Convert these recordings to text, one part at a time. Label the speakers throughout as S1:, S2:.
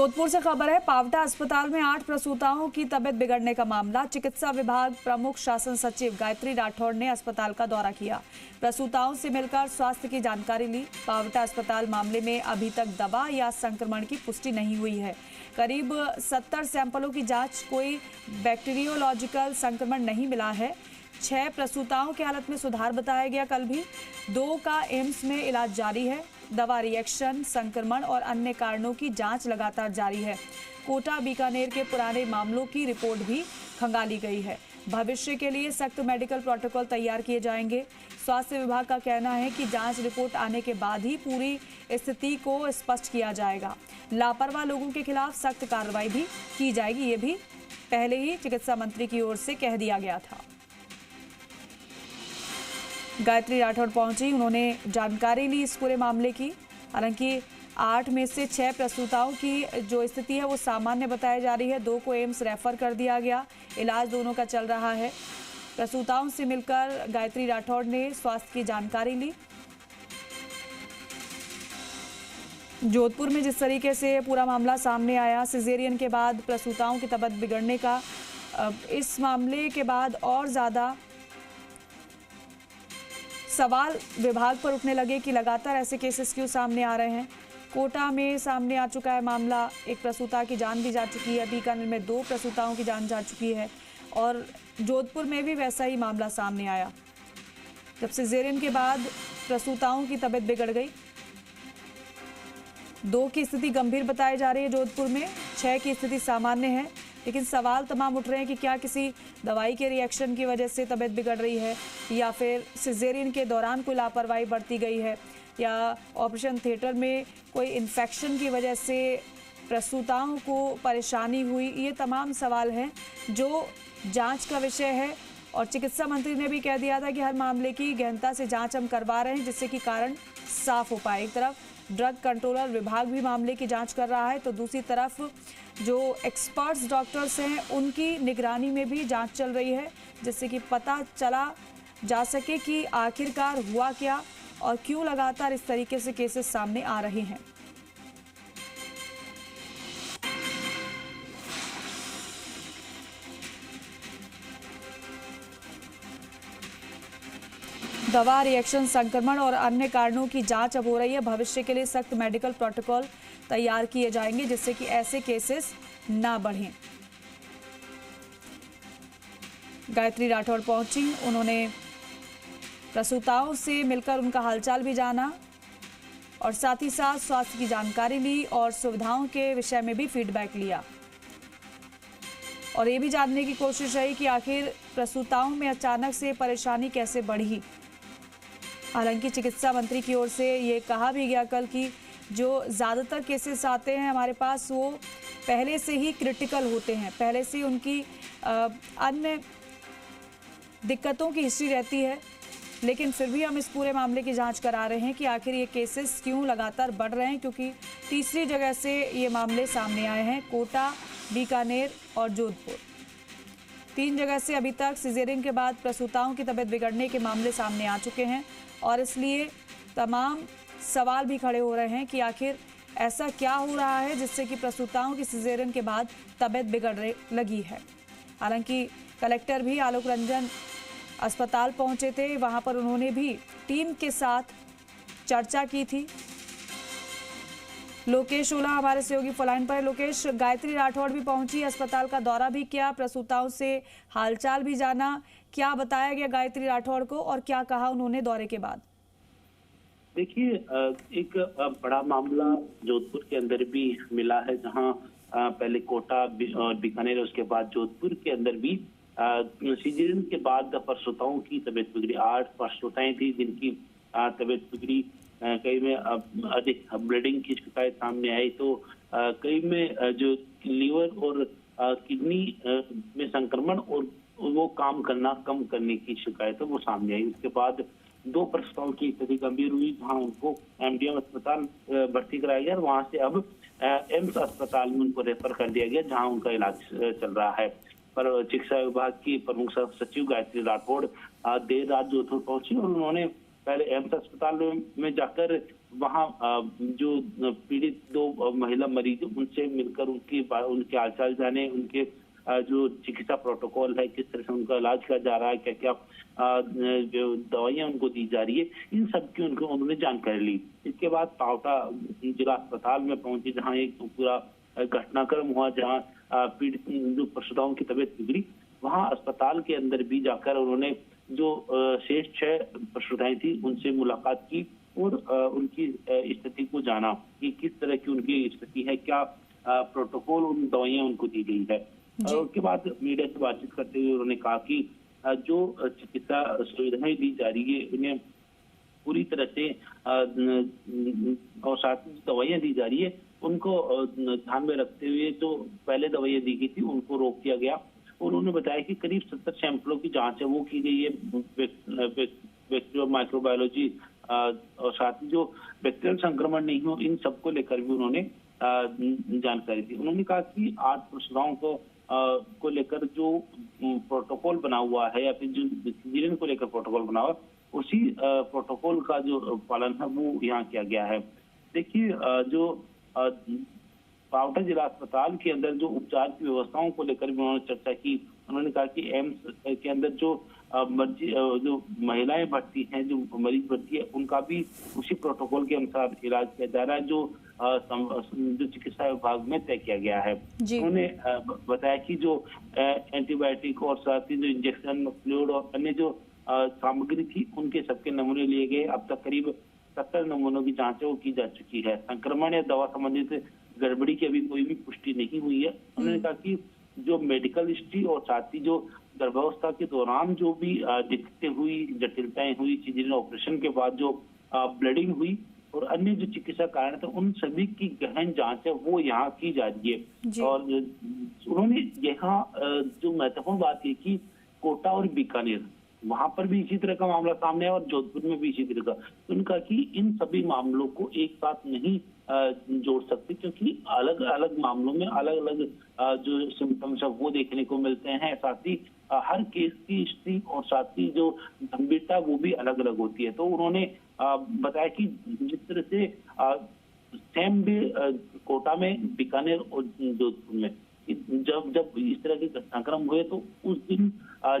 S1: जोधपुर से खबर है। पावटा अस्पताल में 8 प्रसूताओं की तबीयत बिगड़ने का मामला। चिकित्सा विभाग प्रमुख शासन सचिव गायत्री राठौड़ ने अस्पताल का दौरा किया, प्रसूताओं से मिलकर स्वास्थ्य की जानकारी ली। पावटा अस्पताल मामले में अभी तक दवा या संक्रमण की पुष्टि नहीं हुई है। करीब 70 सैंपलों की जांच, कोई बैक्टीरियोलॉजिकल संक्रमण नहीं मिला है। 6 प्रसूताओं की हालत में सुधार बताया गया कल भी। 2 का एम्स में इलाज जारी है। दवा रिएक्शन, संक्रमण और अन्य कारणों की जांच लगातार जारी है। कोटा बीकानेर के पुराने मामलों की रिपोर्ट भी खंगाली गई है। भविष्य के लिए सख्त मेडिकल प्रोटोकॉल तैयार किए जाएंगे। स्वास्थ्य विभाग का कहना है कि जांच रिपोर्ट आने के बाद ही पूरी स्थिति को स्पष्ट किया जाएगा। लापरवाह लोगों के खिलाफ सख्त कार्रवाई भी की जाएगी। ये भी पहले ही चिकित्सा मंत्री की ओर से कह दिया गया था। गायत्री राठौड़ पहुंची, उन्होंने जानकारी ली इस पूरे मामले की। हालांकि 8 में से 6 प्रसूताओं की जो स्थिति है वो सामान्य बताई जा रही है। 2 को एम्स रेफर कर दिया गया, इलाज दोनों का चल रहा है। प्रसूताओं से मिलकर गायत्री राठौड़ ने स्वास्थ्य की जानकारी ली। जोधपुर में जिस तरीके से पूरा मामला सामने आया, सिजेरियन के बाद प्रसूताओं की तबीयत बिगड़ने का, इस मामले के बाद और ज़्यादा सवाल विभाग पर उठने लगे कि लगातार ऐसे केसेस क्यों सामने आ रहे हैं। कोटा में सामने आ चुका है मामला, एक प्रसूता की जान भी जा चुकी है। बीकानेर में 2 प्रसूताओं की जान जा चुकी है और जोधपुर में भी वैसा ही मामला सामने आया, जब सिजेरियन के बाद प्रसूताओं की तबीयत बिगड़ गई। 2 की स्थिति गंभीर बताई जा रही है जोधपुर में, 6 की स्थिति सामान्य है। लेकिन सवाल तमाम उठ रहे हैं कि क्या किसी दवाई के रिएक्शन की वजह से तबीयत बिगड़ रही है, या फिर सिजेरियन के दौरान कोई लापरवाही बरती गई है, या ऑपरेशन थिएटर में कोई इन्फेक्शन की वजह से प्रसूताओं को परेशानी हुई। ये तमाम सवाल हैं जो जांच का विषय है। और चिकित्सा मंत्री ने भी कह दिया था कि हर मामले की गहनता से जांच हम करवा रहे हैं, जिससे कि कारण साफ हो पाए। एक तरफ ड्रग कंट्रोलर विभाग भी मामले की जांच कर रहा है, तो दूसरी तरफ जो एक्सपर्ट्स डॉक्टर्स हैं उनकी निगरानी में भी जांच चल रही है, जिससे कि पता चला जा सके कि आखिरकार हुआ क्या और क्यों लगातार इस तरीके से केसेस सामने आ रहे हैं। दवा रिएक्शन, संक्रमण और अन्य कारणों की जांच अब हो रही है। भविष्य के लिए सख्त मेडिकल प्रोटोकॉल तैयार किए जाएंगे, जिससे कि ऐसे केसेस ना बढ़ें। गायत्री राठौड़ पहुंची, उन्होंने प्रसूताओं से मिलकर उनका हालचाल भी जाना और साथ ही साथ स्वास्थ्य की जानकारी ली और सुविधाओं के विषय में भी फीडबैक लिया। और ये भी जानने की कोशिश रही कि आखिर प्रसूताओं में अचानक से परेशानी कैसे बढ़ी। हालांकि चिकित्सा मंत्री की ओर से ये कहा भी गया कल कि जो ज़्यादातर केसेस आते हैं हमारे पास, वो पहले से ही क्रिटिकल होते हैं, पहले से उनकी अन्य दिक्कतों की हिस्ट्री रहती है। लेकिन फिर भी हम इस पूरे मामले की जांच करा रहे हैं कि आखिर ये केसेस क्यों लगातार बढ़ रहे हैं, क्योंकि तीसरी जगह से ये मामले सामने आए हैं। कोटा, बीकानेर और जोधपुर, 3 जगह से अभी तक सिजेरियन के बाद प्रसूताओं की तबीयत बिगड़ने के मामले सामने आ चुके हैं। और इसलिए तमाम सवाल भी खड़े हो रहे हैं कि आखिर ऐसा क्या हो रहा है जिससे कि प्रसूताओं की सिजेरियन के बाद तबीयत बिगड़ने लगी है। हालांकि कलेक्टर भी आलोक रंजन अस्पताल पहुंचे थे, वहां पर उन्होंने भी टीम के साथ चर्चा की थी। लोकेश ओला हमारे सहयोगी फोनलाइन पर है। लोकेश, गायत्री राठौड़ भी पहुंची, अस्पताल का दौरा भी किया, प्रसूताओं से हालचाल भी जाना, क्या बताया गया गायत्री राठौड़ को और क्या कहा उन्होंने दौरे के बाद?
S2: देखिए, एक बड़ा मामला जोधपुर के अंदर भी मिला है, जहां पहले कोटा और बीकानेर, उसके बाद जोधपुर के अंदर भी सिजेरियन के बाद प्रसूताओं की तबीयत बिगड़ी। 8 प्रसूताएं थी जिनकी तबीयत बिगड़ी। कई में अधिक ब्लीडिंग की शिकायत सामने आई, तो कई में जो लीवर और किडनी में संक्रमण और वो काम करना कम करने की शिकायत है वो सामने आई। उसके बाद 2 प्रसूताओं की स्थिति गंभीर हुई, जहां उनको एमडीएम अस्पताल भर्ती कराया गया और वहां से अब एम्स अस्पताल में उनको रेफर कर दिया गया, जहां उनका इलाज चल रहा है। पर चिकित्सा विभाग की प्रमुख सचिव गायत्री राठौड़ देर रात जोधपुर पहुंची और उन्होंने पहले एम्स अस्पताल में जाकर वहाँ जो पीड़ित दो महिला मरीज उनसे मिलकर उनके हालचाल जाने, उनके जो चिकित्सा प्रोटोकॉल है, किस तरह से उनका इलाज किया जा रहा है, क्या क्या जो दवाइयाँ उनको दी जा रही है, इन सब की उन्होंने जानकारी ली। इसके बाद पावटा जिला अस्पताल में पहुंचे, जहाँ एक पूरा घटनाक्रम हुआ, जहाँ पीड़ित जो प्रसूताओं की तबीयत बिगड़ी। वहाँ अस्पताल के अंदर भी जाकर उन्होंने जो शेष 6 प्रसूताएं थी उनसे मुलाकात की और उनकी स्थिति को जाना कि किस तरह की उनकी स्थिति है, क्या प्रोटोकॉल, उन दवाइयाँ उनको दी गई है। और उसके बाद मीडिया से बातचीत करते हुए उन्होंने कहा कि जो चिकित्सा सुविधाएं दी जा रही है उन्हें पूरी तरह से और साथ ही दवाइयाँ दी जा रही है उनको ध्यान में रखते हुए जो पहले दवाइयाँ दी गई थी उनको रोक दिया गया। और उन्होंने बताया कि करीब 70 सैंपलों की जांच है वो की गई है बैक्टीरियल माइक्रोबायोलॉजी और साथ ही जो बैक्टीरियल संक्रमण नहीं हो, इन सबको लेकर भी उन्होंने जानकारी दी। उन्होंने कहा कि 8 प्रसूताओं को लेकर जो प्रोटोकॉल बना हुआ है या फिर जो सिजेरियन को लेकर प्रोटोकॉल बना हुआ, उसी प्रोटोकॉल का जो पालन है वो यहाँ किया गया है। देखिए, जो पावटा जिला अस्पताल के अंदर जो उपचार की व्यवस्थाओं को लेकर भी उन्होंने चर्चा की। उन्होंने कहा कि एम्स के अंदर जो महिलाएं भर्ती हैं, जो मरीज भर्ती है, उनका भी उसी प्रोटोकॉल के अनुसार इलाज किया जा रहा है जो चिकित्सा विभाग में तय किया गया है। उन्होंने बताया कि जो एंटीबायोटिक और साथ ही जो इंजेक्शन, फ्लूइड और अन्य जो सामग्री थी उनके सबके नमूने लिए गए। अब तक करीब 70 नमूनों की जांच वो की जा चुकी है। संक्रमण या दवा संबंधित गड़बड़ी की अभी कोई भी पुष्टि नहीं हुई है। उन्होंने कहा कि जो मेडिकल हिस्ट्री और साथ ही जो गर्भावस्था के दौरान जो भी दिक्कतें हुई, जटिलताएं हुई, सिजेरियन ऑपरेशन के बाद जो ब्लीडिंग हुई और अन्य जो चिकित्सा कारण थे, उन सभी की गहन जांच है वो यहाँ की जा रही है। और उन्होंने यहाँ जो महत्वपूर्ण बात है कि कोटा और बीकानेर वहां पर भी इसी तरह का मामला सामने है और जोधपुर में भी इसी तरह का। तो उनका कि इन सभी मामलों को एक साथ नहीं जोड़ सकते, क्योंकि अलग अलग मामलों में अलग अलग जो सिम्टम्स है वो देखने को मिलते हैं। साथ ही हर केस की हिस्ट्री और साथ ही जो गंभीरता वो भी अलग अलग होती है। तो उन्होंने बताया कि जिस तरह से सेम डे कोटा में, बीकानेर और जोधपुर में जब इस तरह के घटनाक्रम हुए तो उस दिन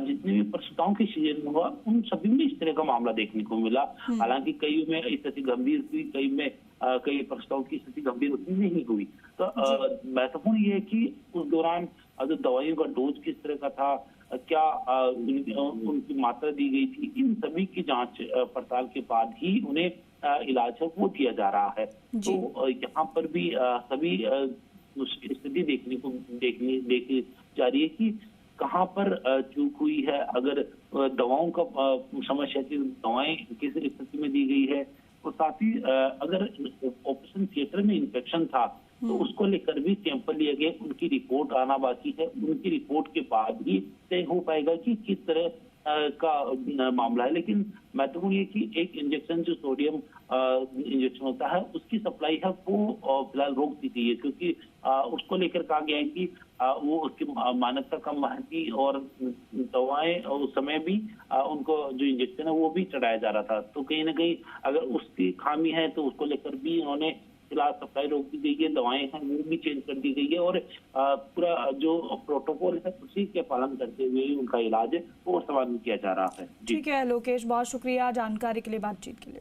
S2: जितने भी प्रसूताओं के सीजन हुआ उन सभी में इस तरह का मामला देखने को मिला। हालांकि कई में स्थिति गंभीर हुई, कई प्रसूताओं की स्थिति गंभीर नहीं हुई। तो महत्वपूर्ण ये है कि उस दौरान जो दवाइयों का डोज किस तरह का था, क्या उनकी मात्रा दी गई थी, इन सभी की जांच पड़ताल के बाद ही उन्हें इलाज है वो दिया जा रहा है। तो यहाँ पर भी सभी स्थिति देखी जा रही है कि कहाँ पर चूक हुई है। अगर दवाओं का समस्या थी, दवाएं किस स्थिति में दी गई है, और साथ ही अगर ऑपरेशन थिएटर में इंफेक्शन था तो उसको लेकर भी सैंपल लिए गए, उनकी रिपोर्ट आना बाकी है। उनकी रिपोर्ट के बाद ही तय हो पाएगा कि किस तरह का मामला है। लेकिन महत्वपूर्ण ये कि एक इंजेक्शन जो सोडियम इंजेक्शन होता है उसकी सप्लाई है वो फिलहाल रोक दी गई है, क्योंकि उसको लेकर कहा गया है कि वो उसकी मानकता कम थी और दवाएं उस समय भी उनको जो इंजेक्शन है वो भी चढ़ाया जा रहा था। तो कहीं ना कहीं अगर उसकी खामी है तो उसको लेकर भी उन्होंने फिलहाल सप्लाई रोक दी गई है, दवाएं हैं वो भी चेंज कर दी गई है और पूरा जो प्रोटोकॉल है उसी के पालन करते हुए उनका इलाज है वो समाप्त किया जा रहा है।
S1: ठीक है लोकेश, बहुत शुक्रिया जानकारी के लिए, बातचीत के लिए।